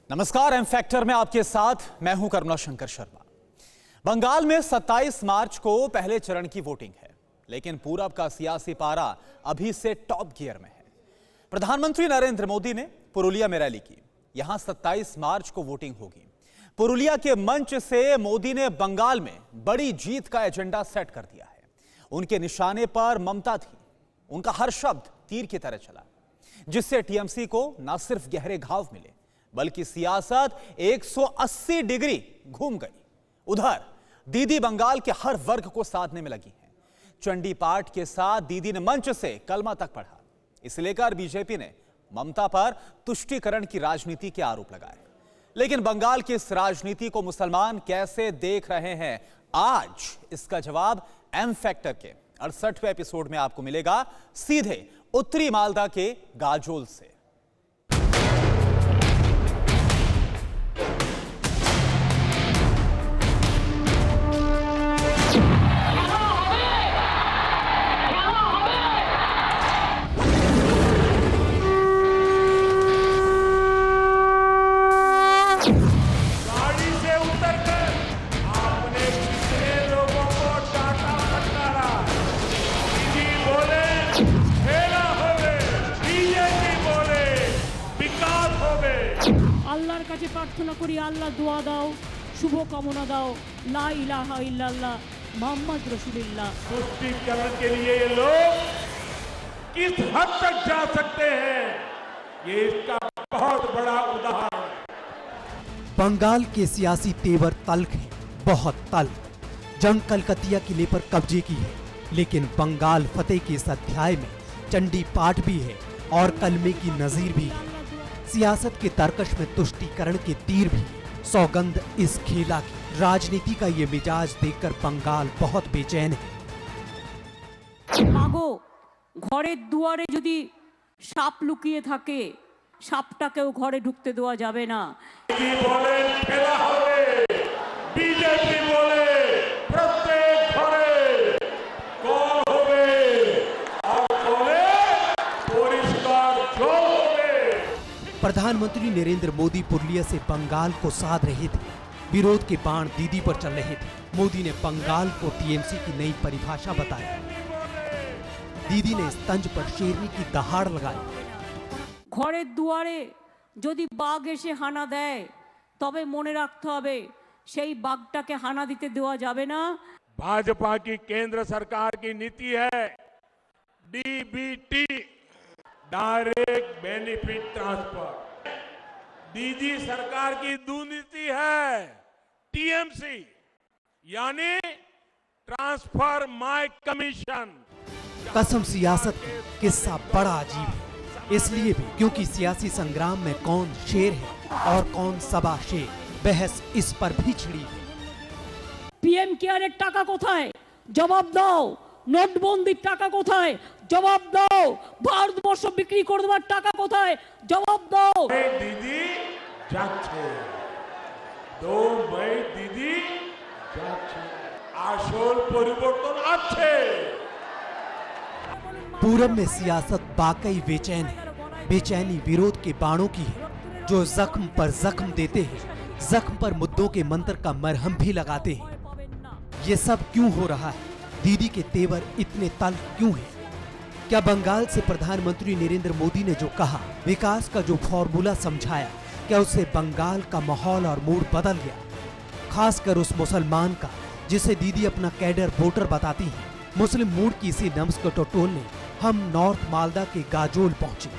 नमस्कार, M factor में आपके साथ मैं हूं करुणा शंकर शर्मा। बंगाल में 27 मार्च को पहले चरण की वोटिंग है, लेकिन पूरब का सियासी पारा अभी से टॉप गियर में है। प्रधानमंत्री नरेंद्र मोदी ने पुरुलिया में रैली की। यहां 27 मार्च को वोटिंग होगी। पुरुलिया के मंच से मोदी ने बंगाल में बड़ी जीत का एजेंडा सेट कर दिया है। उनके निशाने पर ममता थी। उनका हर शब्द तीर की तरह चला, जिससे टीएमसी को न सिर्फ गहरे घाव मिले, बल्कि सियासत 180 डिग्री घूम गई। उधर दीदी बंगाल के हर वर्ग को साधने में लगी हैं। चंडी पाठ के साथ दीदी ने मंच से कलमा तक पढ़ा। इसे लेकर बीजेपी ने ममता पर तुष्टीकरण की राजनीति के आरोप लगाए। लेकिन बंगाल की इस राजनीति को मुसलमान कैसे देख रहे हैं, आज इसका जवाब एम फैक्टर के 68वें एपिसोड में आपको मिलेगा, सीधे उत्तरी मालदा के गाजोल से। আল্লাহর কাছে প্রার্থনা করি, আল্লাহ দোয়া দাও, শুভ কামনা দাও, লা ইলাহা ইল্লাল্লাহ মোহাম্মদ रसूलुल्लाह। तुष्टीकरण के लिए ये लोग किस हद तक जा सकते हैं, ये इसका बहुत बड़ा उदाहरण है। बंगाल के सियासी तेवर तल्ख हैं, बहुत तल्ख। जंग कलकतिया किले पर कब्जे की है, लेकिन बंगाल फतेह के इस अध्याय में चंडी पाठ भी है और कलमे की नजीर भी है। सियासत के तर्कश में तुष्टीकरण के तीर भी। सौगंध इस खेला की। राजनीति का ये मिजाज देखकर बंगाल बहुत बेचैन है। মাগো, ঘরের দুয়ারে যদি সাপ লুকিয়ে থাকে, সাপটাকেও ঘরে ঢুকতে দেওয়া যাবে না। बीजेपी बोले प्रत्येक घरे कौन होवे और बोले परिष्कार जो होवे। प्रधानमंत्री नरेंद्र मोदी पुरुलिया से बंगाल को साध रहे थे। विरोध के बाण दीदी पर चल रहे थे। मोदी ने बंगाल को टीएमसी की नई परिभाषा बताई। दीदी ने इस तंज पर शेरनी की दहाड़ लगाई। ঘরের দুয়ারে যদি বাঘ এসে হানা দেয়, তবে মনে রাখতে হবে সেই বাঘটাকে হানা দিতে দেওয়া যাবে না। भाजपा की केंद्र सरकार की नीति है डीबीटी, डायरेक्ट बेनिफिट ट्रांसफर। दीदी सरकार की दुनीति है टीएमसी, यानी ट्रांसफर माय कमीशन। कसम सियासत की किस्सा बड़ा अजीब है, इसलिए भी क्योंकि सियासी संग्राम में कौन शेर है और कौन सबा शेर, बहस इस पर भी छिड़ी है। পিএম কেয়ারের টাকা কোথায়, জবাব দাও। নোটবন্দির টাকা কোথায়, জবাব দাও। ভারতবর্ষ বিক্রি করে দেওয়ার টাকা কোথায়, জবাব দাও। दीदी যাচ্ছে 2 मई दीदी যাচ্ছে, আসল পরিবর্তন আছে। पूरब में सियासत वाकई बेचैन है। बेचैनी विरोध के बाणों की है, जो जख्म पर जख्म देते हैं, जख्म पर मुद्दों के मंत्र का मरहम भी लगाते हैं। ये सब क्यों हो रहा है? दीदी के तेवर इतने तल्ख क्यों हैं? क्या बंगाल से प्रधानमंत्री नरेंद्र मोदी ने जो कहा, विकास का जो फॉर्मूला समझाया, क्या उससे बंगाल का माहौल और मूड बदल गया? खासकर उस मुसलमान का जिसे दीदी अपना कैडर वोटर बताती हैं। मुस्लिम मूड की इसी नब्ज को टटोलने हम नॉर्थ मालदा के गाजोल पहुंचे।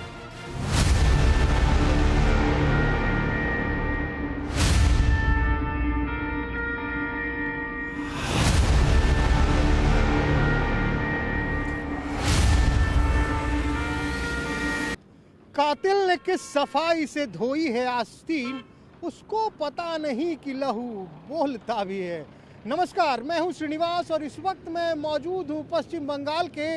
कातिल ने किस सफाई से धोई है आस्तीन, उसको पता नहीं कि लहू बोलता भी है। नमस्कार, मैं हूं श्रीनिवास और इस वक्त मैं मौजूद हूं पश्चिम बंगाल के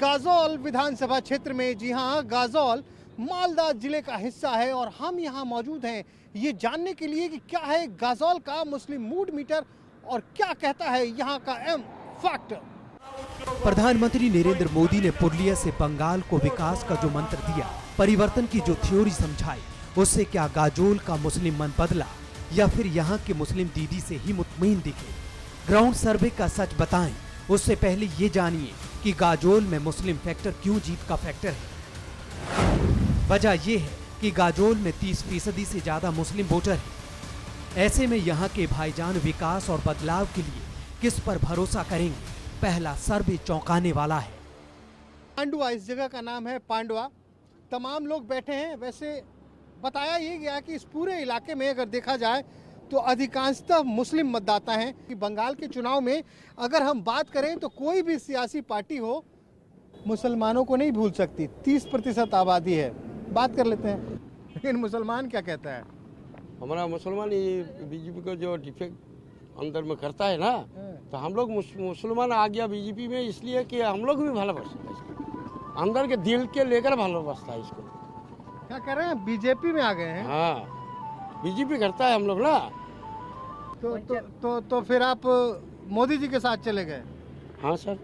गाजोल विधानसभा क्षेत्र में। जी हां, गाजोल मालदा जिले का हिस्सा है और हम यहां मौजूद हैं ये जानने के लिए कि क्या है गाजोल का मुस्लिम मूड मीटर और क्या कहता है यहां का एम फैक्टर। प्रधानमंत्री नरेंद्र मोदी ने पुरुलिया से बंगाल को विकास का जो मंत्र दिया, परिवर्तन की जो थ्योरी समझाई, उससे क्या गाजोल का मुस्लिम मन बदला या फिर यहाँ के मुस्लिम दीदी से ही मुतमईन दिखे? ग्राउंड सर्वे का सच बताएं, उससे पहले ये जानिए कि गाजोल में मुस्लिम फैक्टर क्यों जीत का फैक्टर है। वजह यह है कि गाजोल में 30% से ज्यादा मुस्लिम वोटर हैं। ऐसे में यहाँ के भाईजान विकास और बदलाव के लिए किस पर भरोसा करेंगे? पहला सर्वे चौंकाने वाला है। पांडुआ इस जगह का नाम है, पांडुआ। तमाम लोग बैठे हैं। वैसे बताया ये गया कि इस पूरे इलाके में अगर देखा जाए तो अधिकांशतः मुस्लिम मतदाता हैं। कि बंगाल के चुनाव में अगर हम बात करें तो कोई भी सियासी पार्टी हो मुसलमानों को नहीं भूल सकती। 30% आबादी है। बात कर लेते हैं, लेकिन मुसलमान क्या कहता है? हमारा मुसलमान ये बीजेपी को जो डिफेक्ट अंदर में करता है ना, तो हम लोग मुसलमान आ गया बीजेपी में इसलिए कि हम लोग भी भालोबासता है इसको, अंदर के दिल के लेकर भालोबासता है इसको। क्या कर रहे हैं? बीजेपी में आ गए हैं। हाँ, बीजेपी करता है हम लोग ना। तो फिर आप मोदी जी के साथ चले गए? हाँ सर,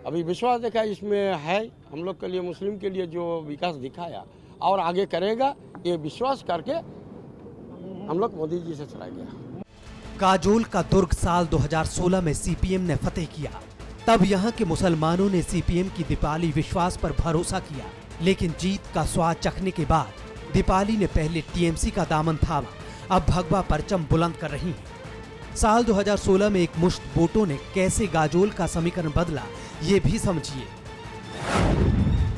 अभी विश्वास देखा इसमें है हम लोग के लिए, मुस्लिम के लिए जो विकास दिखाया और आगे करेगा, ये विश्वास करके हम लोग मोदी जी से चला गया। गाजोल का दुर्ग साल 2016 में सीपीएम ने फतेह किया। तब यहाँ के मुसलमानों ने सीपीएम की दीपाली विश्वास पर भरोसा किया, लेकिन जीत का स्वाद चखने के बाद दीपाली ने पहले टीएमसी का दामन थामा, अब भगवा परचम बुलंद कर रही है। साल 2016 में एक मुश्त वोटों ने कैसे गाजोल का समीकरण बदला, ये भी समझिए।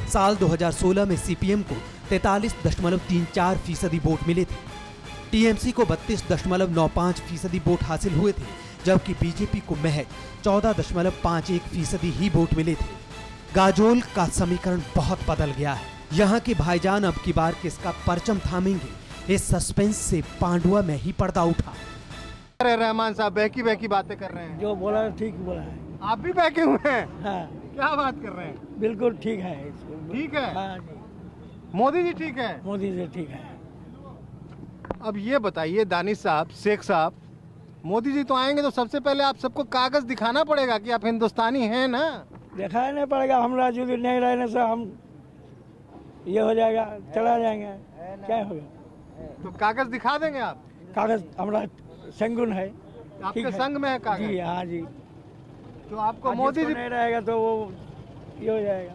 साल 2016 में सीपीएम को 43.34% वोट मिले थे, टीएमसी को 32.95% वोट हासिल हुए थे, जबकि बीजेपी को महज 14.51% ही वोट मिले थे। गाजोल का समीकरण बहुत बदल गया है। यहाँ के भाईजान अब की बार किसका परचम थामेंगे, इस सस्पेंस से पांडुआ में ही पर्दा उठा। अरे रहमान साहब बहकी बातें कर रहे हैं। जो बोला ठीक बोला है। आप भी बहके हुए हैं? हाँ, क्या बात कर रहे हैं? बिल्कुल ठीक है इसको। ठीक है? हाँ जी, मोदी जी ठीक है? मोदी जी ठीक है। अब ये बताइए दानिश साहब, शेख साहब, मोदी जी तो आएंगे तो सबसे पहले आप सबको कागज दिखाना पड़ेगा कि आप हिंदुस्तानी हैं ना। दिखाना नहीं पड़ेगा, हमरा जो नहीं रहने से हम ये हो जाएगा, चला जाएंगे, क्या होगा। तो कागज दिखा देंगे आप? कागज हमरा संगुन है। आपके ठीक है। संग में है कागज? जी हाँ जी। तो आपको मोदी जी नहीं रहेगा तो वो ये हो जाएगा।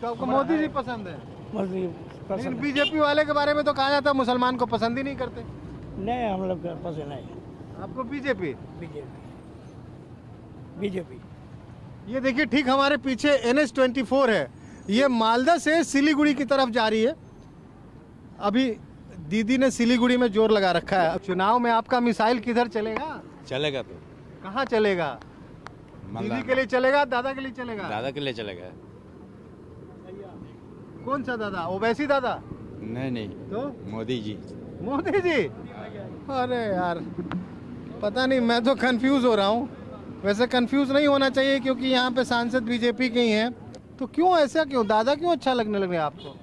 तो आपको मोदी जी पसंद है? मोदी लेकिन पसंद बीजेपी वाले के बारे में तो कहा जाता है मुसलमान को पसंद ही नहीं करते। नहीं, हम लोग का पसंद है आपको बीजेपी? बीजेपी। ये देखिए ठीक हमारे पीछे NH-24 है। ये मालदा से सिलीगुड़ी की तरफ जा रही है। अभी दीदी ने सिलीगुड़ी में जोर लगा रखा है। चुनाव में आपका मिसाइल किधर चलेगा? चलेगा तो कहाँ चलेगा? दीदी के लिए चलेगा, दादा के लिए चलेगा? दादा के लिए चलेगा। कौन सा दादा? ओवैसी दादा? नहीं तो मोदी जी। मोदी जी? अरे यार पता नहीं, मैं तो कंफ्यूज हो रहा हूँ। वैसे कंफ्यूज नहीं होना चाहिए क्योंकि यहाँ पे सांसद बीजेपी के ही हैं। तो क्यों ऐसा, क्यों दादा क्यों अच्छा लगने लगे आपको?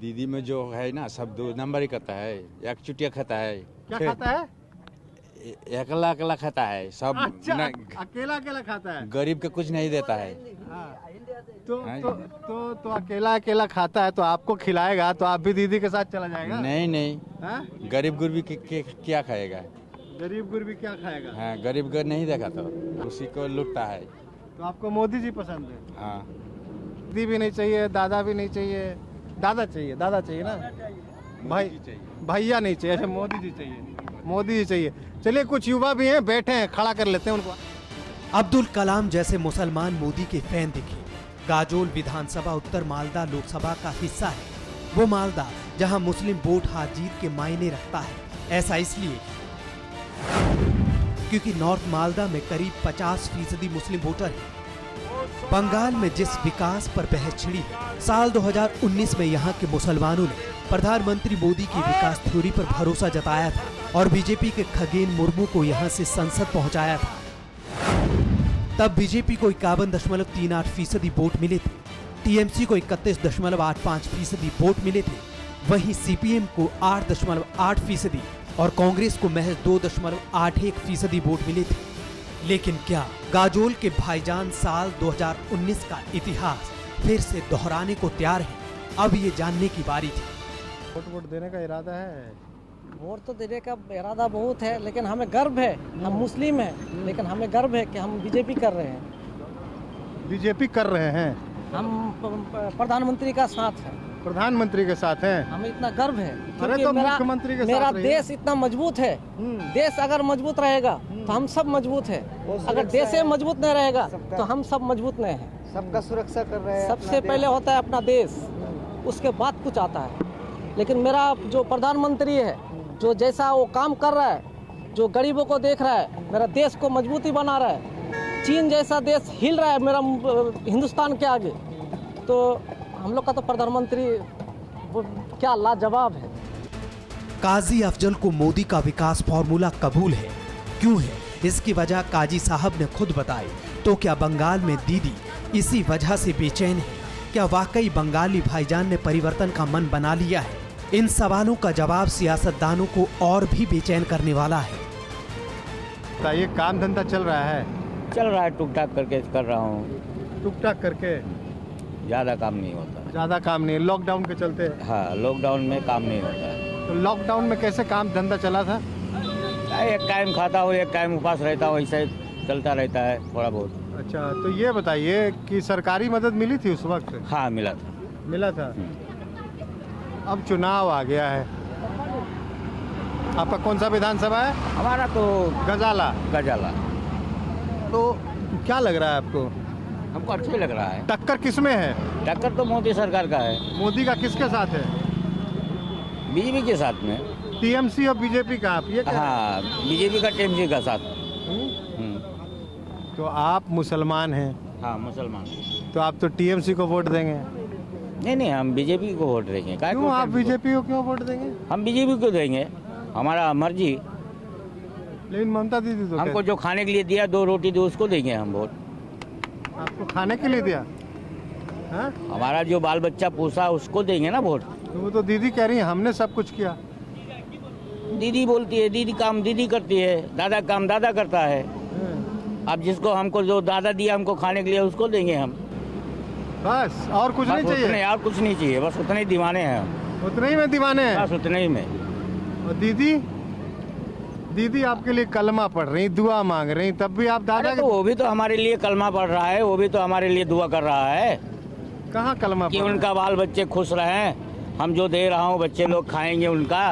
दीदी में जो है ना सब 2 नंबर ही खाता है, एक चुटिया खाता है। क्या खाता है? अकेला अकेला खाता है सब। अच्छा, न- अकेला अकेला खाता है। गरीब के कुछ नहीं देता है। हाँ। तो अकेला अकेला खाता है तो आपको खिलाएगा तो आप भी दीदी के साथ चला जाएगा? नहीं हाँ? गरीब गुरबी क्या खाएगा? गरीब गुरबी क्या खाएगा? हाँ, गरीब घर नहीं देखा तो उसी को लुटता है। तो आपको मोदी जी पसंद है? हाँ, दीदी भी नहीं चाहिए, दादा भी नहीं चाहिए, दादा चाहिए ना भाई, भैया नहीं चाहिए। अच्छा मोदी जी चाहिए, मोदी जी चाहिए। चलिए कुछ युवा भी हैं, बैठे हैं, खड़ा कर लेते हैं उनको। अब्दुल कलाम जैसे मुसलमान मोदी के फैन दिखे। गाजोल विधानसभा उत्तर मालदा लोकसभा का हिस्सा है, वो मालदा जहां मुस्लिम वोट हार जीत के मायने रखता है। ऐसा इसलिए क्योंकि नॉर्थ मालदा में करीब 50% मुस्लिम वोटर हैं। बंगाल में जिस विकास पर बहस छिड़ी है, साल 2019 में यहाँ के मुसलमानों ने प्रधानमंत्री मोदी की विकास थ्योरी पर भरोसा जताया था और बीजेपी के खगेन मुर्मू को यहाँ से संसद पहुँचाया था। तब बीजेपी को 51.38% वोट मिले थे, टीएमसी को 31.85% वोट मिले थे, वहीं सीपीएम को 8.8% और कांग्रेस को महज 2.81% वोट मिले थे। लेकिन क्या गाजोल के भाईजान साल 2019 का इतिहास फिर से दोहराने को तैयार है? अब ये जानने की बारी थी। वोट देने का इरादा है? वोट तो देने का इरादा बहुत है, लेकिन हमें गर्व है, हम मुस्लिम हैं, लेकिन हमें गर्व है कि हम बीजेपी कर रहे हैं। बीजेपी कर रहे हैं? हम प्रधानमंत्री का साथ हैं। प्रधानमंत्री के साथ हैं? हमें इतना गर्व है अरे क्योंकि तो मुख्यमंत्री के साथ मेरा रहिए। देश इतना मजबूत है। देश अगर मजबूत रहेगा तो हम सब मजबूत है। अगर देश मजबूत नहीं रहेगा तो हम सब मजबूत नहीं है। सबका सुरक्षा कर रहे हैं। सबसे पहले होता है अपना देश, उसके बाद कुछ आता है। लेकिन मेरा जो प्रधानमंत्री है, जो जैसा वो काम कर रहा है, जो गरीबों को देख रहा है, मेरा देश को मजबूती बना रहा है। चीन जैसा देश हिल रहा है मेरा हिंदुस्तान के आगे, तो हम लोग का तो प्रधानमंत्री वो क्या लाजवाब है। काजी अफजल को मोदी का विकास फॉर्मूला कबूल है, क्यों है इसकी वजह काजी साहब ने खुद बताई। तो क्या बंगाल में दीदी इसी वजह से बेचैन है? क्या वाकई बंगाली भाईजान ने परिवर्तन का मन बना लिया है? इन सवालों का जवाब सियासतदानों को और भी बेचैन करने वाला है। ये काम धंधा चल रहा है? चल रहा है, टुक टाक करके कर रहा हूँ। टुक टाक करके? ज़्यादा काम नहीं होता। ज़्यादा काम नहीं? लॉकडाउन के चलते? हाँ, लॉकडाउन में काम नहीं होता है। तो लॉकडाउन में कैसे काम धंधा चला था? एक टाइम खाता हूँ, एक टाइम उपास रहता हूँ, ऐसे चलता रहता है थोड़ा बहुत। अच्छा, तो ये बताइए कि सरकारी मदद मिली थी उस वक्त? हाँ, मिला था। मिला था। अब चुनाव आ गया है, आपका कौन सा विधानसभा है? हमारा तो गजाला। गजाला। तो क्या लग रहा है आपको? हमको अच्छा लग रहा है। टक्कर किस में है? टक्कर तो मोदी सरकार का है। मोदी का किसके साथ है? बीजेपी के साथ में। टीएमसी और बीजेपी का? आप ये हाँ, बीजेपी का टीएमसी का साथ। तो आप मुसलमान हैं? हाँ, मुसलमान। तो आप तो टीएमसी को वोट देंगे? नहीं, हम बीजेपी को वोट देंगे। क्यों आप बीजेपी को क्यों वोट देंगे? हम बीजेपी को देंगे, हमारा मर्जी। लेकिन ममता दीदी तो हमको जो खाने के लिए दिया, 2 रोटी दी, उसको देंगे हम वोट। आपको खाने के लिए दिया? हाँ? हमारा जो बाल बच्चा पोसा उसको देंगे ना वोट। तो वो तो दीदी कह रही है हमने सब कुछ किया। दीदी बोलती है, दीदी काम दीदी करती है, दादा काम दादा करता है। अब जिसको हमको जो दादा दिया हमको खाने के लिए, उसको देंगे हम। बस और कुछ नहीं चाहिए? और कुछ नहीं चाहिए, बस उतने ही दीवाने हैं हम। उतने ही में दीवाने हैं? बस उतने ही में। और दीदी? दीदी आपके लिए कलमा पढ़ रही, दुआ मांग रही, तब भी आप दादा तो वो भी तो हमारे लिए कलमा पढ़ रहा है, वो भी तो हमारे लिए दुआ कर रहा है। कहाँ कलमा कि उनका बाल बच्चे खुश रहें, हम जो दे रहा हूँ बच्चे लोग खाएंगे उनका।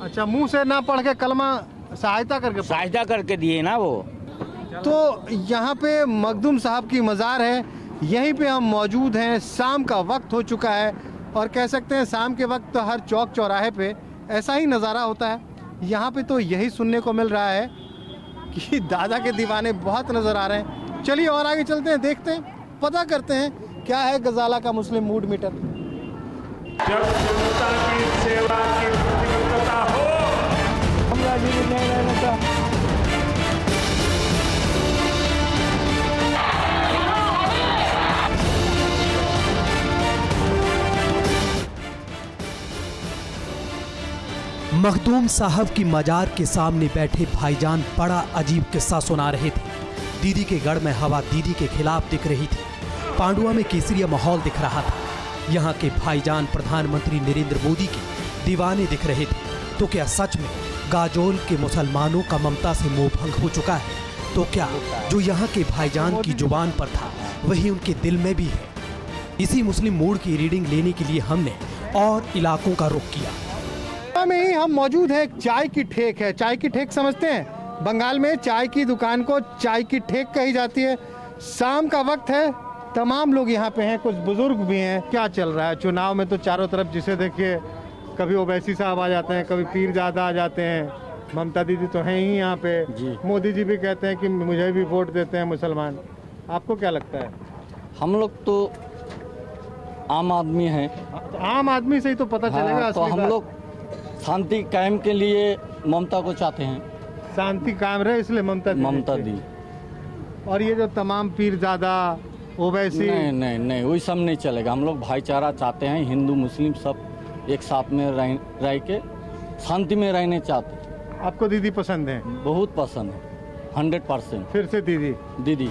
अच्छा, मुंह से ना पढ़ के कलमा सहायता करके दिए ना वो। तो यहाँ पे मखदूम साहब की मज़ार है, यहीं पे हम मौजूद हैं। शाम का वक्त हो चुका है और कह सकते हैं शाम के वक्त तो हर चौक चौराहे पे ऐसा ही नज़ारा होता है। यहाँ पे तो यही सुनने को मिल रहा है कि दादा के दीवाने बहुत नज़र आ रहे हैं। चलिए और आगे चलते हैं, देखते हैं, पता करते हैं क्या है गजाला का मुस्लिम मूड मीटर। जब जनता की सेवा की प्रतिबद्धता हो, हम राजनीति नहीं रहना चाहते। मखदूम साहब की मजार के सामने बैठे भाईजान बड़ा अजीब किस्सा सुना रहे थे। दीदी के गढ़ में हवा दीदी के खिलाफ दिख रही थी। पांडुआ में केसरिया माहौल दिख रहा था। यहाँ के भाईजान प्रधानमंत्री नरेंद्र मोदी के दीवाने दिख रहे थे। तो क्या सच में गाजोल के मुसलमानों का ममता से मोहभंग हो चुका है? तो क्या जो यहाँ के भाईजान की जुबान पर था वही उनके दिल में भी है? इसी मुस्लिम मूड की रीडिंग लेने के लिए हमने और इलाकों का रुख किया। में ही हम मौजूद है, चाय की ठेक है। चाय की ठेक समझते हैं? बंगाल में चाय की दुकान को चाय की ठेक कही जाती है। शाम का वक्त है, तमाम लोग यहाँ पे हैं, कुछ बुजुर्ग भी हैं। क्या चल रहा है चुनाव में? तो चारों तरफ जिसे देखिए, कभी ओवैसी साहब आ जाते हैं, कभी पीरजादा आ जाते हैं, ममता दीदी तो हैं ही यहाँ पे, मोदी जी भी कहते हैं कि मुझे भी वोट देते हैं मुसलमान। आपको क्या लगता है? हम लोग तो आम आदमी हैं। आम आदमी से ही तो पता चलेगा। तो हम लोग शांति कायम के लिए ममता को चाहते हैं। शांति कायम रहे इसलिए ममता दी। और ये जो तमाम पीरजादा ओवैसी, नहीं वही सब नहीं चलेगा। हम लोग भाईचारा चाहते हैं, हिंदू मुस्लिम सब एक साथ में रह के शांति में रहने चाहते हैं। आपको दीदी पसंद है? बहुत पसंद है, 100%। फिर से दीदी।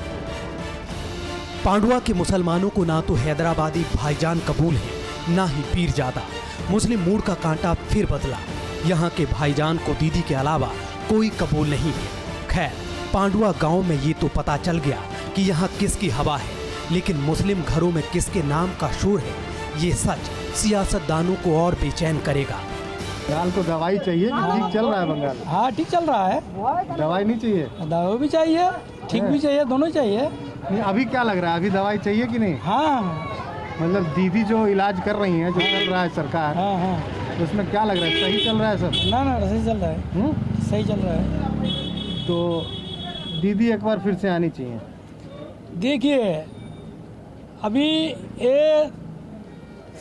पांडुआ के मुसलमानों को ना तो हैदराबादी भाईजान कबूल है, ना ही पीरजादा। मुस्लिम मूड का कांटा फिर बदला। यहाँ के भाईजान को दीदी के अलावा कोई कबूल नहीं है। खैर, पांडुआ गांव में ये तो पता चल गया कि यहाँ किसकी हवा है, लेकिन मुस्लिम घरों में किसके नाम का शोर है, ये सच सियासतदानों को और बेचैन करेगा। बंगाल को दवाई चाहिए कि ठीक चल रहा है बंगाल? हाँ, ठीक चल रहा है। दवाई नहीं चाहिए? दवाई भी चाहिए, ठीक भी चाहिए, दोनों चाहिए। नहीं, अभी क्या लग रहा है, अभी दवाई चाहिए कि नहीं? हाँ, मतलब दीदी जो इलाज कर रही हैं, जो चल रहा है सरकार, हाँ हाँ, उसमें क्या लग रहा है, सही चल रहा है सब? ना सही चल रहा है, सही चल रहा है। तो दीदी एक बार फिर से आनी चाहिए। देखिए, अभी ये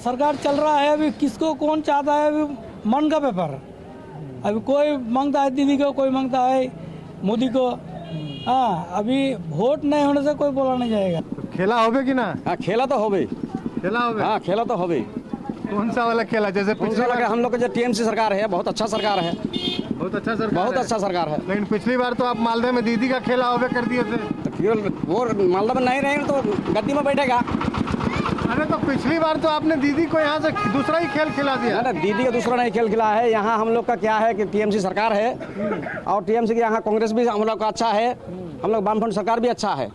सरकार चल रहा है, अभी किसको कौन चाहता है, अभी मन का पेपर। अभी कोई मांगता है दीदी को, कोई मांगता है मोदी को। हाँ, अभी वोट नहीं होने से कोई बोला नहीं जाएगा। तो खेला होवे कि ना? हाँ, खेला तो होवे। खेला होवे? हाँ, खेला तो होवे। कौन सा वाला खेला? जैसे पिछले बार हम लोग का जो टीएमसी सरकार है, बहुत अच्छा सरकार है। बहुत अच्छा सरकार, बहुत अच्छा सरकार है। लेकिन पिछली बार तो आप मालदह में दीदी का खेला होवे कर दिए थे। तो फिर वो मालदा में नहीं रहेंगे तो गद्दी में बैठेगा। अरे तो पिछली बार तो आपने दीदी को यहाँ से दूसरा ही खेल खिला दिया। ना, दीदी का दूसरा नहीं खेल खिला है। यहाँ हम लोग का क्या है कि टीएमसी सरकार है, और टीएमसी के यहाँ कांग्रेस भी हम लोग का अच्छा है, हम लोग वामफ्रंट सरकार भी अच्छा है,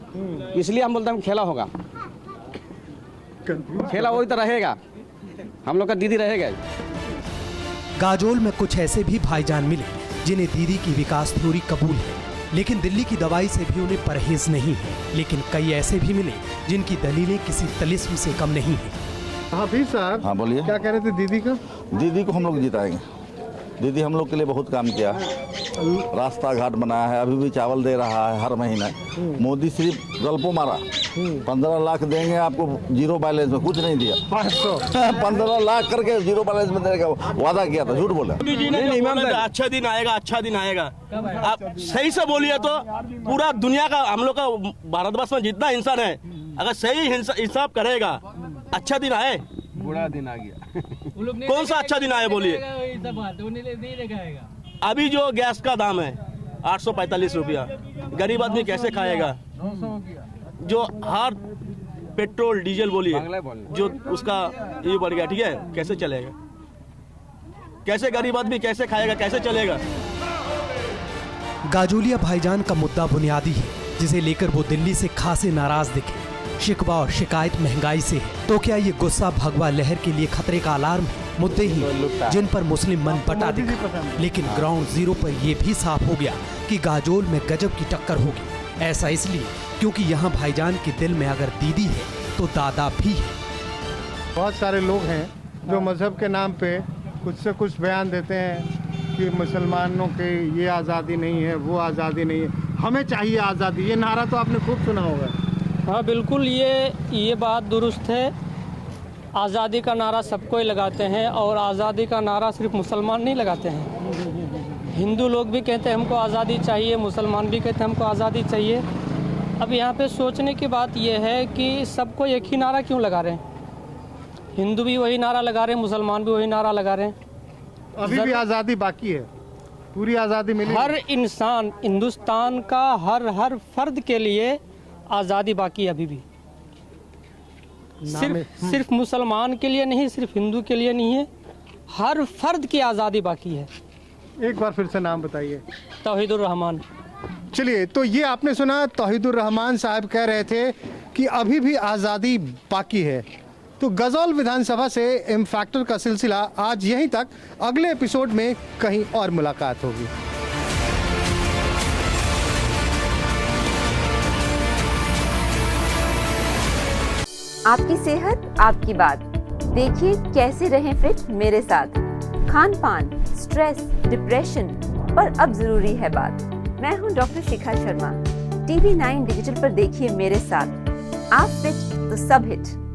इसलिए हम बोलते हैं खेला होगा। खेला वही तो रहेगा, हम लोग का दीदी रहेगा। गाजोल में कुछ ऐसे भी भाईजान मिले जिन्हें दीदी की विकास थ्योरी कबूल है, लेकिन दिल्ली की दवाई से भी उन्हें परहेज नहीं है। लेकिन कई ऐसे भी मिले जिनकी दलीलें किसी तिलिस्म से कम नहीं है। हाफिज साहब, हाँ बोलिए। क्या कह रहे थे दीदी का? दीदी को हम लोग जिताएंगे। दीदी हम लोग के लिए बहुत काम किया, रास्ता घाट बनाया है, अभी भी चावल दे रहा है हर महीने। मोदी सिर्फ गल्पों मारा, 15 लाख देंगे आपको जीरो बैलेंस में, कुछ नहीं दिया। 15 लाख करके जीरो बैलेंस में देने का वादा किया था, झूठ बोला। अच्छा दिन आएगा, अच्छा दिन आएगा। आप सही से बोलिए तो पूरा दुनिया का, हम लोग का भारतवर्ष में जितना इंसान है, अगर सही हिसाब करेगा, अच्छा दिन आए। बुरा दिन आ गया। कौन सा अच्छा दिन आया बोलिए? अभी जो गैस का दाम है 845 रुपया, गरीब आदमी कैसे खाएगा? जो हर पेट्रोल डीजल बोलिए, जो उसका ये बढ़ गया, ठीक है, कैसे चलेगा? कैसे गरीब आदमी कैसे खाएगा, कैसे चलेगा? गाजोलिया भाईजान का मुद्दा बुनियादी है, जिसे लेकर वो दिल्ली से खासे नाराज दिखे। शिकवा और शिकायत महंगाई से है, तो क्या ये गुस्सा भगवा लहर के लिए खतरे का अलार्म है? मुद्दे ही जिन पर मुस्लिम मन बटा दिखा, लेकिन ग्राउंड जीरो पर यह भी साफ हो गया कि गाजोल में गजब की टक्कर होगी। ऐसा इसलिए क्योंकि यहाँ भाईजान के दिल में अगर दीदी है तो दादा भी है। बहुत सारे लोग हैं जो मजहब के नाम पे कुछ से कुछ बयान देते हैं कि मुसलमानों के ये आज़ादी नहीं है, वो आज़ादी नहीं है, हमें चाहिए आज़ादी। ये नारा तो आपने खूब सुना होगा। हाँ बिल्कुल, ये बात दुरुस्त है। आज़ादी का नारा सबको ही लगाते हैं, और आज़ादी का नारा सिर्फ मुसलमान नहीं लगाते हैं, हिंदू लोग भी कहते हैं हमको आज़ादी चाहिए, मुसलमान भी कहते हैं हमको आज़ादी चाहिए। अब यहाँ पे सोचने की बात यह है कि सबको एक ही नारा क्यों लगा रहे हैं? हिंदू भी वही नारा लगा रहे हैं, मुसलमान भी वही नारा लगा रहे हैं। अभी भी आज़ादी बाकी है, पूरी आज़ादी मिली। हर इंसान, हिंदुस्तान का हर फर्द के लिए आज़ादी बाकी है अभी भी। सिर्फ मुसलमान के लिए नहीं, सिर्फ हिंदू के लिए नहीं है, हर फर्द की आज़ादी बाकी है। एक बार फिर से नाम बताइए। तौहीदुर रहमान। चलिए, तो ये आपने सुना, तौहीदुर रहमान साहब कह रहे थे कि अभी भी आज़ादी बाकी है। तो गजौल विधानसभा से एम फैक्टर का सिलसिला आज यहीं तक। अगले एपिसोड में कहीं और मुलाकात होगी। आपकी सेहत आपकी बात। देखिए कैसे रहें फिट मेरे साथ। खान पान, स्ट्रेस, डिप्रेशन पर अब जरूरी है बात। मैं हूं doctor Shikha Sharma. TV9 digital पर देखिए मेरे साथ। आप फिट तो सब हिट।